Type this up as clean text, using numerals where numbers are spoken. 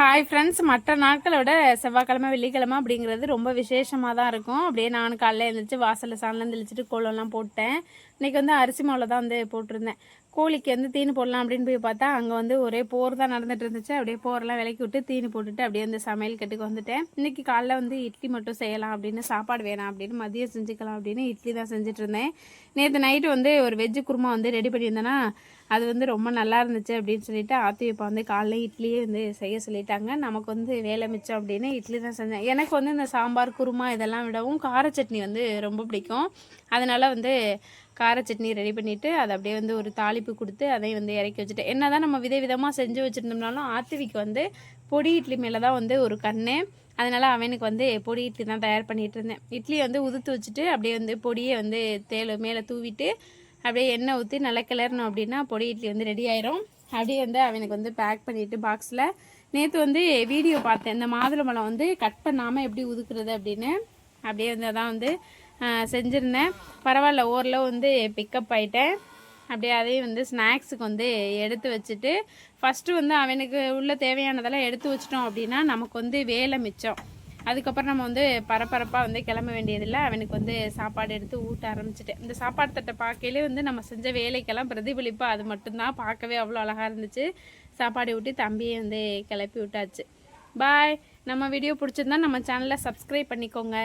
Hi friends, மற்ற நாட்களை விட செவ்வாய்க்கிழமை வெள்ளிக்கிழமை அப்படிங்கிறது ரொம்ப விசேஷமாக தான் இருக்கும். அப்படியே நான் காலையில் எழுந்திரிச்சு வாசலில் சாணம் தெளிச்சிட்டு கோலம்லாம் போட்டேன். இன்றைக்கி வந்து அரிசி மாவில் தான் வந்து போட்டிருந்தேன். கோழிக்கு வந்து தீனி போடலாம் அப்படின்னு போய் பார்த்தா அங்கே வந்து ஒரே போர் தான் நடந்துட்டு இருந்துச்சு. அப்படியே போரெல்லாம் விலக்கி விட்டு தீனி போட்டுட்டு அப்படியே வந்து சமையல் கட்டுக்கு வந்துட்டேன். இன்றைக்கி காலைல வந்து இட்லி மட்டும் செய்யலாம் அப்படின்னு, சாப்பாடு வேணாம் அப்படின்னு மதியம் செஞ்சுக்கலாம் அப்படின்னு இட்லி தான் செஞ்சுட்டு இருந்தேன். நேற்று நைட்டு வந்து ஒரு வெஜ்ஜு குருமா வந்து ரெடி பண்ணியிருந்தேன்னா அது வந்து ரொம்ப நல்லா இருந்துச்சு அப்படின்னு சொல்லிட்டு ஆத்தி இப்போ வந்து காலைல இட்லியே வந்து செய்ய சொல்லிட்டாங்க. நமக்கு வந்து வேலை மிச்சம் அப்படின்னு இட்லி தான் செஞ்சேன். எனக்கு வந்து இந்த சாம்பார் குருமா இதெல்லாம் விடவும் கார சட்னி வந்து ரொம்ப பிடிக்கும். அதனால் வந்து கார சட்னி ரெடி பண்ணிவிட்டு அதை அப்படியே வந்து ஒரு தாளிப்பு கொடுத்து அதையும் வந்து இறக்கி வச்சுட்டேன். என்ன தான் நம்ம விதவிதமாக செஞ்சு வச்சுருந்தோம்னாலும் ஆத்திவிக்கு வந்து பொடி இட்லி மேலே தான் வந்து ஒரு கண்ணு. அதனால் அவனுக்கு வந்து பொடி இட்லி தான் தயார் பண்ணிகிட்டு இருந்தேன். இட்லியை வந்து உதுத்து வச்சுட்டு அப்படியே வந்து பொடியை வந்து மேலே தூவிட்டு அப்படியே எண்ணெய் ஊற்றி நல்லா கிளறணும் அப்படின்னா பொடி இட்லி வந்து ரெடி ஆயிரும். அப்படியே வந்து அவனுக்கு வந்து பேக் பண்ணிவிட்டு பாக்ஸில் நேற்று வந்து வீடியோ பார்த்தேன். இந்த மாதுளம்பழம் வந்து கட் பண்ணாமல் எப்படி உதுக்குறது அப்படின்னு. அப்படியே வந்து அதான் வந்து செஞ்சுருந்தேன். பரவாயில்ல, ஓரளவு வந்து பிக்கப் ஆகிட்டேன். அப்படியே அதையும் வந்து ஸ்நாக்ஸுக்கு வந்து எடுத்து வச்சுட்டு ஃபஸ்ட்டு வந்து அவனுக்கு உள்ள தேவையானதெல்லாம் எடுத்து வச்சிட்டோம் அப்படின்னா நமக்கு வந்து வேலை மிச்சம். அதுக்கப்புறம் நம்ம வந்து பரபரப்பாக வந்து கிளம்ப வேண்டியதில்லை. அவனுக்கு வந்து சாப்பாடு எடுத்து ஊட்ட ஆரம்பிச்சிட்டேன். இந்த சாப்பாடு தட்டை பார்க்கையிலே வந்து நம்ம செஞ்ச வேலைக்கெல்லாம் பிரதிபலிப்பாக அது மட்டும்தான் பார்க்கவே அவ்வளோ அழகாக இருந்துச்சு. சாப்பாடு ஊட்டி தம்பியை வந்து கிளப்பி விட்டாச்சு. பாய். நம்ம வீடியோ பிடிச்சிருந்தா நம்ம சேனலை சப்ஸ்கிரைப் பண்ணிக்கோங்க.